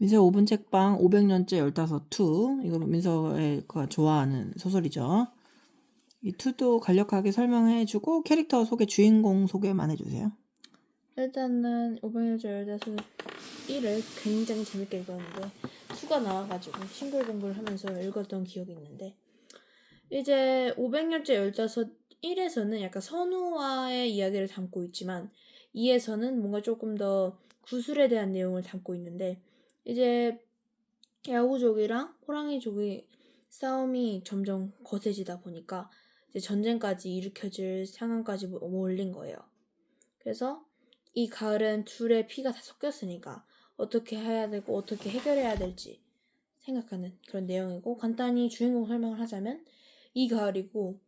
민서 5분 책방 500년째 15투. 이거 민서가 좋아하는 소설이죠. 이 투도 간략하게 설명해주고 캐릭터 소개, 주인공 소개만 해주세요. 일단은 500년째 15일을 굉장히 재밌게 읽었는데 2가 나와가지고 싱글벙글 하면서 읽었던 기억이 있는데, 이제 500년째 15일에서는 약간 선우와의 이야기를 담고 있지만 2에서는 뭔가 조금 더 구술에 대한 내용을 담고 있는데, 이제 야구족이랑 호랑이족이 싸움이 점점 거세지다 보니까 이제 전쟁까지 일으켜질 상황까지 몰린 거예요. 그래서 이 가을은 둘의 피가 다 섞였으니까 어떻게 해야 되고 어떻게 해결해야 될지 생각하는 그런 내용이고, 간단히 주인공 설명을 하자면 이 가을이고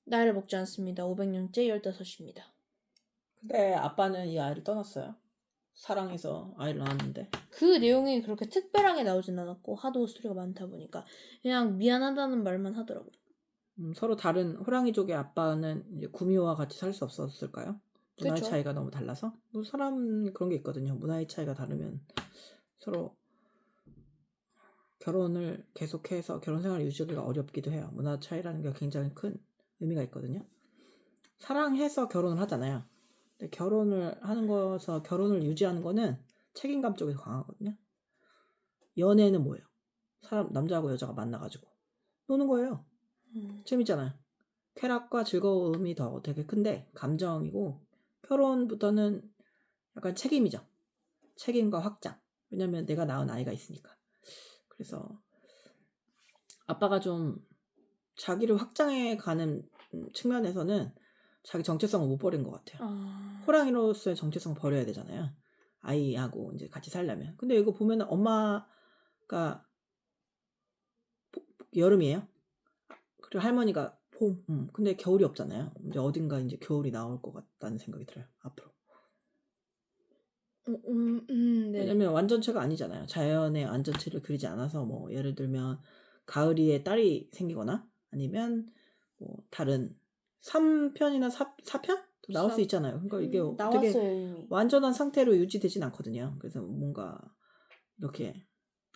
나이를 먹지 않습니다. 500년째 15입니다. 근데 아빠는 이 아이를 떠났어요. 사랑해서 아이를 낳았는데. 그 내용이 그렇게 특별하게 나오진 않았고 하도 스토리가 많다 보니까 그냥 미안하다는 말만 하더라고요. 서로 다른 호랑이족의 아빠는 이제 구미호와 같이 살 수 없었을까요? 문화의 그쵸? 차이가 너무 달라서? 뭐 사람 그런 게 있거든요. 문화의 차이가 다르면 서로 결혼을 계속해서 결혼 생활을 유지하기가 어렵기도 해요. 문화 차이라는 게 굉장히 큰 의미가 있거든요. 사랑해서 결혼을 하잖아요. 근데 결혼을 하는 거서 결혼을 유지하는 거는 책임감 쪽이 강하거든요. 연애는 뭐예요? 사람 남자하고 여자가 만나가지고 노는 거예요. 재밌잖아요. 쾌락과 즐거움이 더 되게 큰데 감정이고, 결혼부터는 약간 책임이죠. 책임과 확장. 왜냐면 내가 낳은 아이가 있으니까. 그래서 아빠가 좀 자기를 확장해 가는 측면에서는 자기 정체성을 못 버린 것 같아요. 호랑이로서의 정체성을 버려야 되잖아요. 아이하고 이제 같이 살려면. 근데 이거 보면은 엄마가 여름이에요. 그리고 할머니가 봄. 근데 겨울이 없잖아요. 이제 어딘가 이제 겨울이 나올 것 같다는 생각이 들어요. 앞으로. 네. 왜냐면 완전체가 아니잖아요. 자연의 완전체를 그리지 않아서, 뭐 예를 들면 가을이에 딸이 생기거나 아니면 뭐 다른 3편이나 4편? 나올 수 있잖아요. 그러니까 이게 되게 나왔어요 이미. 완전한 상태로 유지되진 않거든요. 그래서 뭔가 이렇게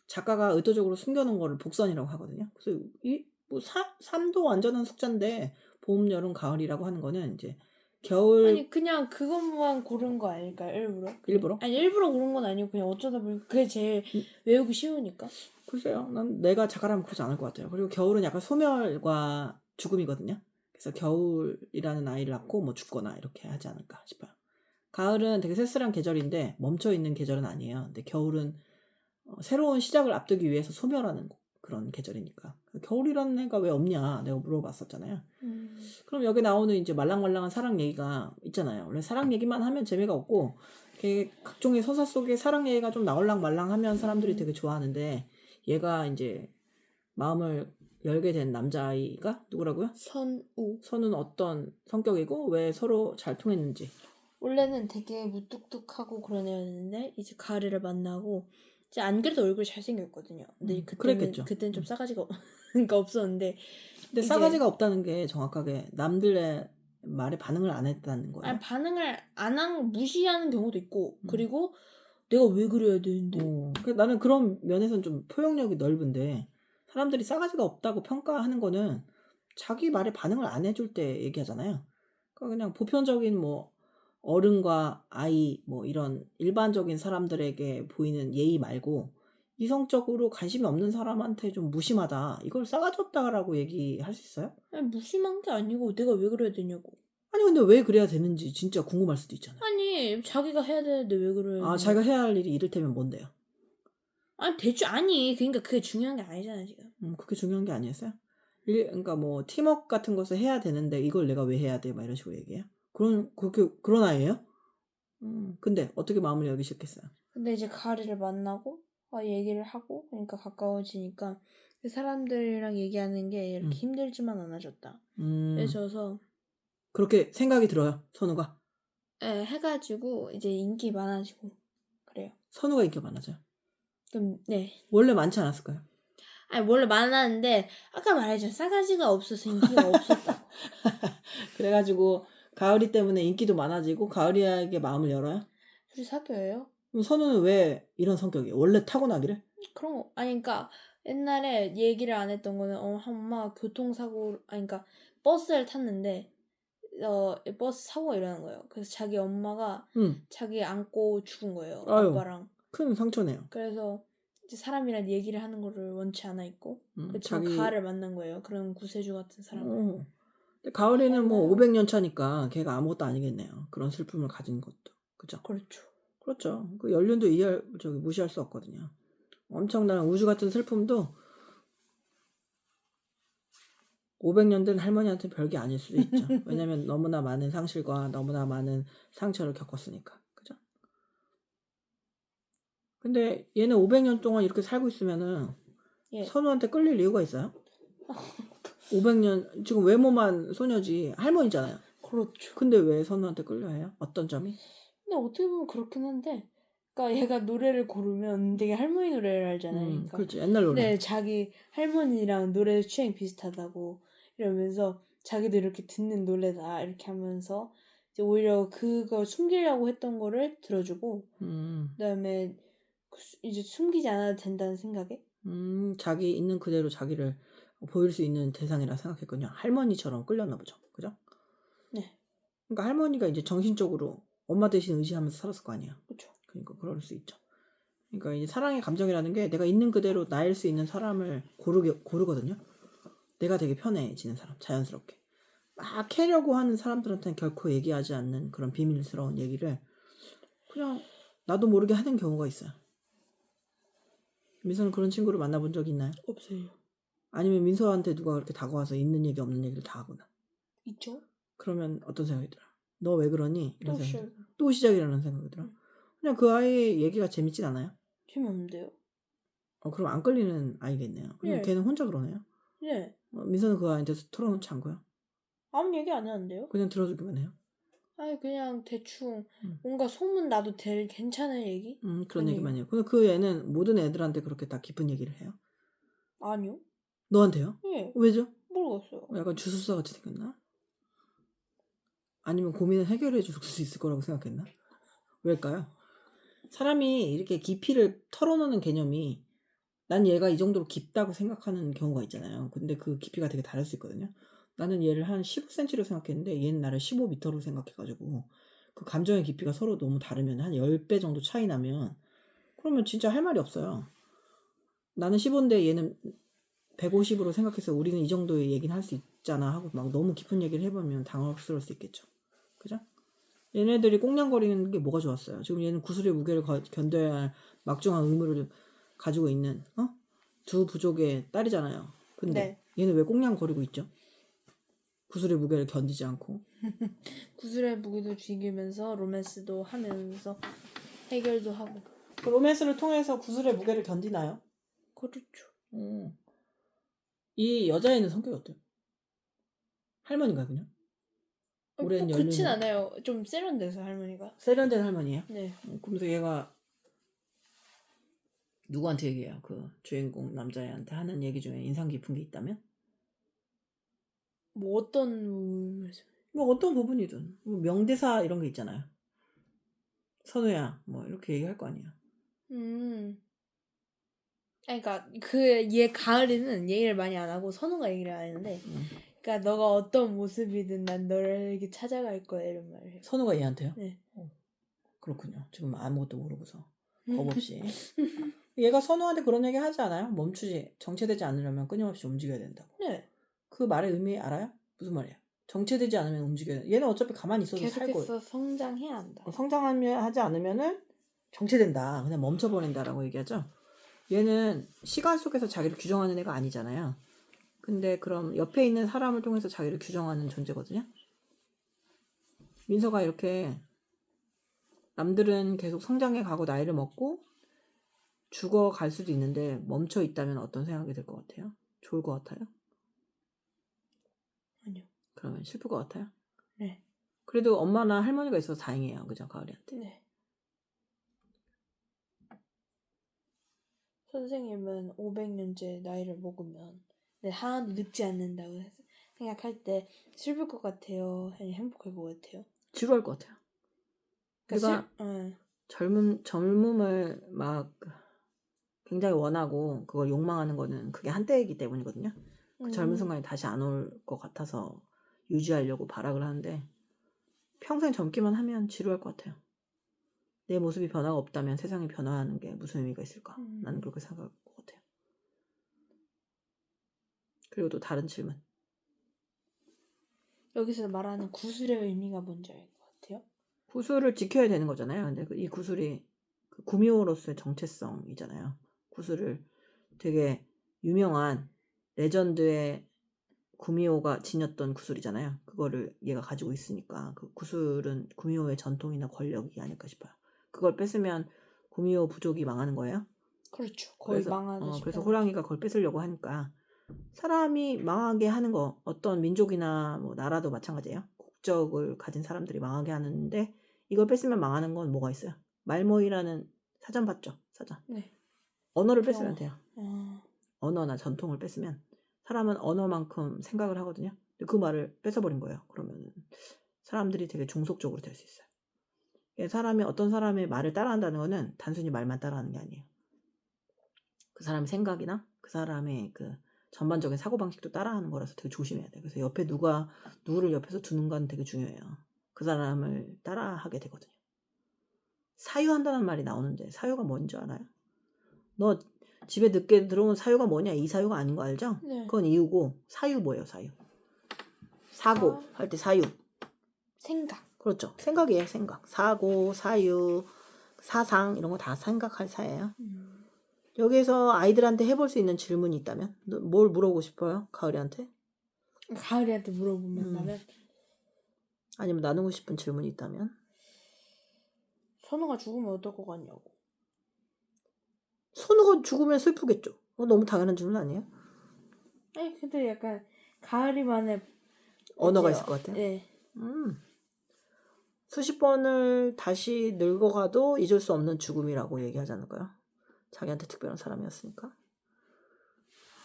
작가가 의도적으로 숨겨놓은 거를 복선이라고 하거든요. 그래서 뭐 3도 완전한 숙자인데 봄, 여름, 가을이라고 하는 거는 이제 겨울. 아니 그냥 그것만 고른 거 아닐까요? 일부러? 일부러? 아니 일부러 고른 건 아니고 그냥 어쩌다 보니까 그게 제일 외우기 쉬우니까. 글쎄요. 난 내가 작가라면 그러지 않을 것 같아요. 그리고 겨울은 약간 소멸과 죽음이거든요. 그래서 겨울이라는 아이를 낳고 뭐 죽거나 이렇게 하지 않을까 싶어요. 가을은 되게 쓸쓸한 계절인데 멈춰있는 계절은 아니에요. 근데 겨울은 새로운 시작을 앞두기 위해서 소멸하는 그런 계절이니까. 겨울이라는 애가 왜 없냐 내가 물어봤었잖아요. 그럼 여기 나오는 이제 말랑말랑한 사랑 얘기가 있잖아요. 원래 사랑 얘기만 하면 재미가 없고 각종의 서사 속에 사랑 얘기가 좀 나올랑말랑하면 사람들이 되게 좋아하는데, 얘가 이제 마음을 열게 된 남자아이가 누구라고요? 선우. 선우는 어떤 성격이고 왜 서로 잘 통했는지. 원래는 되게 무뚝뚝하고 그런 애였는데 이제 가을이를 만나고 이제 안 그래도 얼굴이 잘생겼거든요. 근데 그랬겠죠. 그때는 좀 싸가지가 그러니까 없었는데. 근데 싸가지가 없다는 게 정확하게 남들의 말에 반응을 안 했다는 거예요. 아니 반응을 안 한 무시하는 경우도 있고, 그리고 내가 왜 그래야 되는데. 나는 그런 면에서는 좀 포용력이 넓은데, 사람들이 싸가지가 없다고 평가하는 거는 자기 말에 반응을 안 해줄 때 얘기하잖아요. 그러니까 그냥 보편적인 뭐 어른과 아이 뭐 이런 일반적인 사람들에게 보이는 예의 말고 이성적으로 관심이 없는 사람한테 좀 무심하다, 이걸 싸가지 없다라고 얘기할 수 있어요? 아니 무심한 게 아니고 내가 왜 그래야 되냐고. 아니 근데 왜 그래야 되는지 진짜 궁금할 수도 있잖아요. 아니 자기가 해야 되는데 왜 그래야 자기가 해야 할 일이 이를테면 뭔데요? 아니 대충 아니 그러니까 그게 중요한 게 아니잖아 지금. 그게 중요한 게 아니었어요? 그러니까 뭐 팀워크 같은 것을 해야 되는데 이걸 내가 왜 해야 돼? 막 이런 식으로 얘기해요? 그런 아이예요? 근데 어떻게 마음을 열기 시작했어요? 근데 이제 가을이를 만나고 얘기를 하고 그러니까 가까워지니까 그 사람들이랑 얘기하는 게 이렇게 힘들지만 않아졌다. 그래서 그렇게 생각이 들어요, 선우가? 해가지고 이제 인기 많아지고 그래요. 선우가 인기가 많아져요? 그럼 네. 원래 많지 않았을까요? 아니 원래 많았는데 아까 말했잖아, 싸가지가 없어서 인기가 없었다고. 그래가지고 가을이 때문에 인기도 많아지고 가을이에게 마음을 열어요? 둘이 사귀어요? 그럼 선우는 왜 이런 성격이에요? 원래 타고나기래? 그런 거 아니 그러니까 옛날에 얘기를 안 했던 거는 엄마가 교통사고 아니 그러니까 버스를 탔는데 버스 사고가 일어난 거예요. 그래서 자기 엄마가 응. 자기 안고 죽은 거예요. 아유. 아빠랑. 큰 상처네요. 그래서 이제 사람이랑 얘기를 하는 거를 원치 않아 있고 그치만 자기 가을을 만난 거예요. 그런 구세주 같은 사람을. 근데 가을이는 뭐 해봐요. 500년 차니까 걔가 아무것도 아니겠네요. 그런 슬픔을 가진 것도. 그죠? 그렇죠. 그렇죠. 그 연륜도 무시할 수 없거든요. 엄청난 우주 같은 슬픔도 500년 된 할머니한테 별게 아닐 수도 있죠. 왜냐면 너무나 많은 상실과 너무나 많은 상처를 겪었으니까. 그죠? 근데 얘는 500년 동안 이렇게 살고 있으면은 예. 선우한테 끌릴 이유가 있어요? 500년 지금 외모만 소녀지 할머니잖아요. 그렇죠. 근데 왜 선우한테 끌려해요? 어떤 점이? 근데 어떻게 보면 그렇긴 한데 그러니까 얘가 노래를 고르면 되게 할머니 노래를 알잖아요. 그러니까 그렇지. 옛날 노래. 네, 자기 할머니랑 노래 취향 비슷하다고 이러면서 자기도 이렇게 듣는 노래다 이렇게 하면서 이제 오히려 그거 숨기려고 했던 거를 들어주고 그다음에 이제 숨기지 않아도 된다는 생각에 자기 있는 그대로 자기를 보일 수 있는 대상이라 생각했군요. 할머니처럼 끌렸나 보죠. 그죠? 네, 그러니까 할머니가 이제 정신적으로 엄마 대신 의지하면서 살았을 거 아니에요. 그렇죠. 그러니까 그럴 수 있죠. 그러니까 이제 사랑의 감정이라는 게 내가 있는 그대로 나일 수 있는 사람을 고르거든요. 내가 되게 편해지는 사람, 자연스럽게. 막 캐려고 하는 사람들한테는 결코 얘기하지 않는 그런 비밀스러운 얘기를 그냥 나도 모르게 하는 경우가 있어요. 민서는 그런 친구를 만나본 적 있나요? 없어요. 아니면 민서한테 누가 그렇게 다가와서 있는 얘기 없는 얘기를 다 하거나. 있죠? 그러면 어떤 생각이 들어요? 너 왜 그러니? 이런 또 생각이 시작. 들어요. 또 시작이라는 생각이 들어요. 그냥 그 아이의 얘기가 재밌진 않아요? 재미없는데요? 그럼 안 끌리는 아이겠네요. 그럼 예. 걔는 혼자 그러네요. 네. 민서는 그 아이한테 털어놓지 않고요. 아무 얘기 안 하는데요? 그냥 들어주기만 해요. 아니 그냥 대충 음. 뭔가 소문 나도 될 괜찮은 얘기? 그런 아니에요. 얘기만 해요. 근데 그 애는 모든 애들한테 그렇게 다 깊은 얘기를 해요. 아니요. 너한테요? 예. 왜죠? 모르겠어요. 약간 주술사 같이 생겼나? 아니면 고민을 해결해 줄 수 있을 거라고 생각했나? 왜일까요? 사람이 이렇게 깊이를 털어놓는 개념이 난 얘가 이 정도로 깊다고 생각하는 경우가 있잖아요. 근데 그 깊이가 되게 다를 수 있거든요. 나는 얘를 한 15cm로 생각했는데 얘는 나를 15m로 생각해가지고 그 감정의 깊이가 서로 너무 다르면 한 10배 정도 차이 나면 그러면 진짜 할 말이 없어요. 나는 15인데 얘는 150으로 생각해서 우리는 이 정도의 얘기는 할 수 있잖아 하고 막 너무 깊은 얘기를 해보면 당황스러울 수 있겠죠. 그죠? 얘네들이 꽁냥거리는 게 뭐가 좋았어요? 지금 얘는 구슬의 무게를 견뎌야 할 막중한 의무를 가지고 있는 두 부족의 딸이잖아요. 근데 얘는 왜 꽁냥거리고 있죠? 구슬의 무게를 견디지 않고. 구슬의 무기도 즐기면서 로맨스도 하면서 해결도 하고. 그 로맨스를 통해서 구슬의 무게를 견디나요? 그렇죠. 이 여자애는 성격이 어때요? 할머니인가요 그냥? 오랜 뭐 그렇진 연륜으로? 않아요. 좀 세련돼서 할머니가. 세련된 할머니예요? 네. 그러면서 얘가 누구한테 얘기해요? 그 주인공 남자애한테 하는 얘기 중에 인상 깊은 게 있다면? 뭐 어떤 말씀? 뭐 어떤 부분이든 뭐 명대사 이런 게 있잖아요. 선우야 뭐 이렇게 얘기할 거 아니야. 아니, 그러니까 그 얘 가을이는 얘기를 많이 안 하고 선우가 얘기를 안 했는데, 그러니까 너가 어떤 모습이든 난 너를 이렇게 찾아갈 거야 이런 말을 해요. 선우가 얘한테요? 네. 그렇군요. 지금 아무것도 모르고서 겁 없이. 얘가 선우한테 그런 얘기 하지 않아요? 멈추지 정체되지 않으려면 끊임없이 움직여야 된다고. 네. 그 말의 의미 알아요? 무슨 말이에요? 정체되지 않으면 움직여야 돼. 얘는 어차피 가만히 있어도 살 거예요. 계속해서 성장해야 한다. 성장하지 않으면은 정체된다. 그냥 멈춰버린다라고 얘기하죠. 얘는 시간 속에서 자기를 규정하는 애가 아니잖아요. 근데 그럼 옆에 있는 사람을 통해서 자기를 규정하는 존재거든요. 민서가 이렇게 남들은 계속 성장해 가고 나이를 먹고 죽어갈 수도 있는데 멈춰 있다면 어떤 생각이 들 것 같아요? 좋을 것 같아요? 아니요. 그러면 슬플 것 같아요? 네. 그래도 엄마나 할머니가 있어서 다행이에요. 그죠? 가을이한테. 네. 선생님은 500년째 나이를 먹으면 하나도 늙지 않는다고 생각할 때 슬플 것 같아요? 아니 행복할 것 같아요? 지루할 것 같아요. 그러니까 젊음을 막 굉장히 원하고 그걸 욕망하는 거는 그게 한때이기 때문이거든요. 그 젊은 순간이 다시 안 올 것 같아서 유지하려고 발악을 하는데 평생 젊기만 하면 지루할 것 같아요. 내 모습이 변화가 없다면 세상이 변화하는 게 무슨 의미가 있을까? 나는 그렇게 생각할 것 같아요. 그리고 또 다른 질문. 여기서 말하는 구슬의 의미가 뭔지 알 것 같아요. 구슬을 지켜야 되는 거잖아요. 근데 이 구슬이 그 구미호로서의 정체성이잖아요. 구슬을 되게 유명한 레전드의 구미호가 지녔던 구슬이잖아요. 그거를 얘가 가지고 있으니까 그 구슬은 구미호의 전통이나 권력이 아닐까 싶어요. 그걸 뺏으면 구미호 부족이 망하는 거예요. 그렇죠. 거의 망하다시피. 그래서 호랑이가 그걸 뺏으려고 하니까 사람이 망하게 하는 거 어떤 민족이나 뭐 나라도 마찬가지예요. 국적을 가진 사람들이 망하게 하는데 이걸 뺏으면 망하는 건 뭐가 있어요? 말모이라는 사전 봤죠? 사전. 네. 언어를 뺏으면 돼요. 아, 언어나 전통을 뺏으면 사람은 언어만큼 생각을 하거든요. 근데 그 말을 뺏어버린 거예요. 그러면 사람들이 되게 종속적으로 될 수 있어요. 사람이 어떤 사람의 말을 따라한다는 거는 단순히 말만 따라하는 게 아니에요. 그 사람의 생각이나 그 사람의 그 전반적인 사고방식도 따라하는 거라서 되게 조심해야 돼요. 그래서 옆에 누구를 옆에서 두는가는 되게 중요해요. 그 사람을 따라하게 되거든요. 사유한다는 말이 나오는데 사유가 뭔지 알아요? 너 집에 늦게 들어온 사유가 뭐냐? 이 사유가 아닌 거 알죠? 네. 그건 이유고 사유 뭐예요? 사유. 사고 할 때 사유. 생각. 그렇죠. 생각이에요. 생각. 사고, 사유, 사상 이런 거 다 생각할 사예요. 여기서 아이들한테 해볼 수 있는 질문이 있다면 뭘 물어보고 싶어요? 가을이한테? 가을이한테 물어보면 아니면 나누고 싶은 질문이 있다면? 선우가 죽으면 어떨 것 같냐고. 선우가 죽으면 슬프겠죠. 너무 당연한 질문 아니에요? 아니 근데 약간 가을이만의 언어가 이제, 있을 것 같아요. 네. 수십 번을 다시 늙어가도 잊을 수 없는 죽음이라고 얘기하지 않을까요? 자기한테 특별한 사람이었으니까.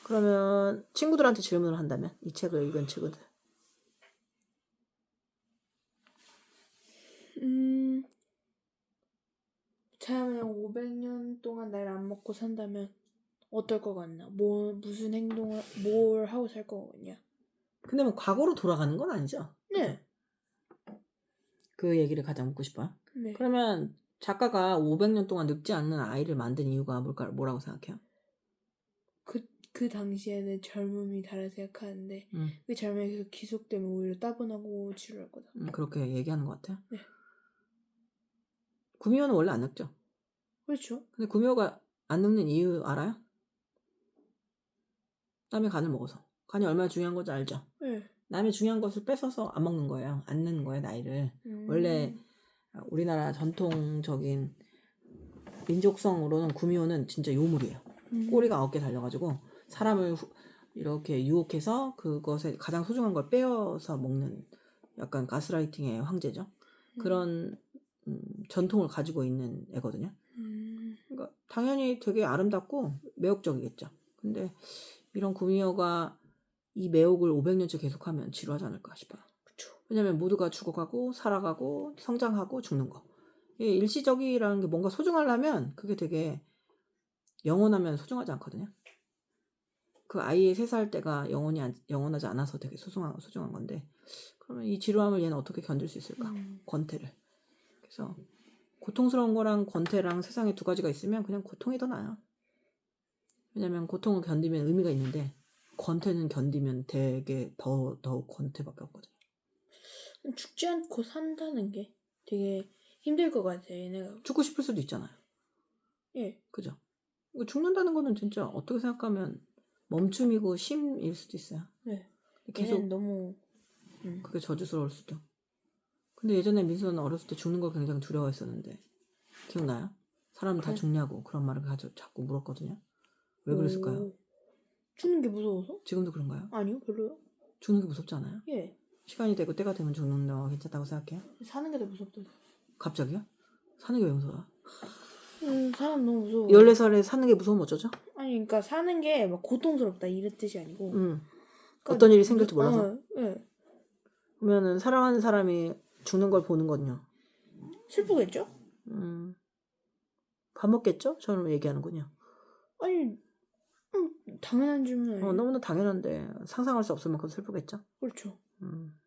그러면 친구들한테 질문을 한다면? 이 책을 읽은 친구들. 자연에 500년 동안 날 안 먹고 산다면 어떨 것 같나? 무슨 행동을 뭘 하고 살 것 같냐? 근데 뭐 과거로 돌아가는 건 아니죠? 네. 그 얘기를 가장 묻고 싶어요. 네. 그러면 작가가 500년 동안 늙지 않는 아이를 만든 이유가 뭐라고 생각해요? 그 당시에는 젊음이 다르다 생각하는데 그 젊음이 계속 기속되면 오히려 따분하고 지루할 거다. 그렇게 얘기하는 것 같아요. 네. 구미호는 원래 안 늙죠? 그렇죠. 근데 구미호가 안 늙는 이유 알아요? 남의 간을 먹어서. 간이 얼마나 중요한 건지 알죠? 네. 남의 중요한 것을 뺏어서 안 먹는 거예요. 안 늙는 거예요, 나이를. 원래 우리나라 전통적인 민족성으로는 구미호는 진짜 요물이에요. 꼬리가 9개 달려가지고 사람을 이렇게 유혹해서 그것에 가장 소중한 걸 빼어서 먹는 약간 가스라이팅의 황제죠. 그런 전통을 가지고 있는 애거든요. 그러니까 당연히 되게 아름답고 매혹적이겠죠. 근데 이런 구미호가 이 매혹을 500년째 계속하면 지루하지 않을까 싶어요. 그쵸. 왜냐면 모두가 죽어가고 살아가고 성장하고 죽는 거. 일시적이라는 게 뭔가 소중하려면 그게 되게 영원하면 소중하지 않거든요. 그 아이의 3살 때가 영원하지 않아서 되게 소중한 건데 그러면 이 지루함을 얘는 어떻게 견딜 수 있을까? 권태를. 그래서 고통스러운 거랑 권태랑 세상에 두 가지가 있으면 그냥 고통이 더 나아요. 왜냐면 고통을 견디면 의미가 있는데 권태는 견디면 되게 더 권태밖에 없거든요. 죽지 않고 산다는 게 되게 힘들 것 같아요. 얘네가. 죽고 싶을 수도 있잖아요. 예. 그죠? 죽는다는 거는 진짜 어떻게 생각하면 멈춤이고 쉼일 수도 있어요. 네. 계속 너무 그게 저주스러울 수도. 근데 예전에 민수는 어렸을 때 죽는 걸 굉장히 두려워했었는데 기억나요? 사람은 다 죽냐고 그런 말을 자꾸 물었거든요. 왜 그랬을까요? 죽는 게 무서워서? 지금도 그런가요? 아니요, 별로요. 죽는 게 무섭지 않아요? 예. 시간이 되고 때가 되면 죽는 거 괜찮다고 생각해요? 사는 게 더 무섭다. 갑자기요? 사는 게 왜 무서워요? 사람 너무 무서워. 14살에 사는 게 무서우면 어쩌죠? 아니, 그러니까 사는 게 막 고통스럽다 이런 뜻이 아니고. 그러니까 어떤 일이 생길지 몰라서. 예. 그러면은 사랑하는 사람이 죽는 걸 보는 건요. 슬프겠죠? 밥 먹겠죠? 저는 얘기하는군요. 아니, 당연한 질문 아니에요? 너무나 당연한데 상상할 수 없을 만큼 슬프겠죠? 그렇죠.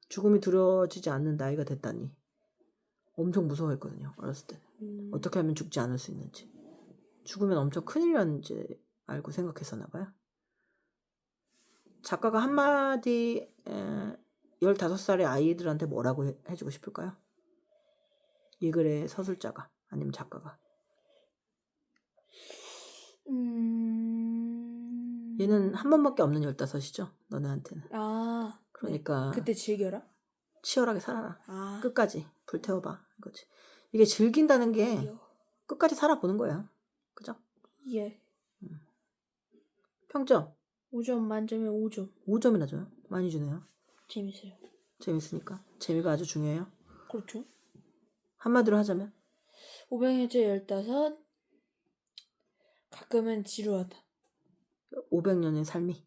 죽음이 두려워지지 않는 나이가 됐다니 엄청 무서워했거든요. 어렸을 때. 어떻게 하면 죽지 않을 수 있는지. 죽으면 엄청 큰일이라는지 알고 생각했었나 봐요. 작가가 한마디 15살의 아이들한테 뭐라고 해주고 싶을까요? 이 글의 서술자가 아니면 작가가. 얘는 한 번밖에 없는 15이죠. 너네한테는. 아, 그러니까 그때 즐겨라? 치열하게 살아라. 아, 끝까지 불태워봐. 이거지. 이게 즐긴다는 게 이요. 끝까지 살아보는 거야. 그죠? 예. 평점 5점 만점에 5점. 5점이나 줘요. 많이 주네요. 재밌어요. 재밌으니까. 재미가 아주 중요해요. 그렇죠. 한마디로 하자면 500일째 15. 가끔은 지루하다. 500년의 삶이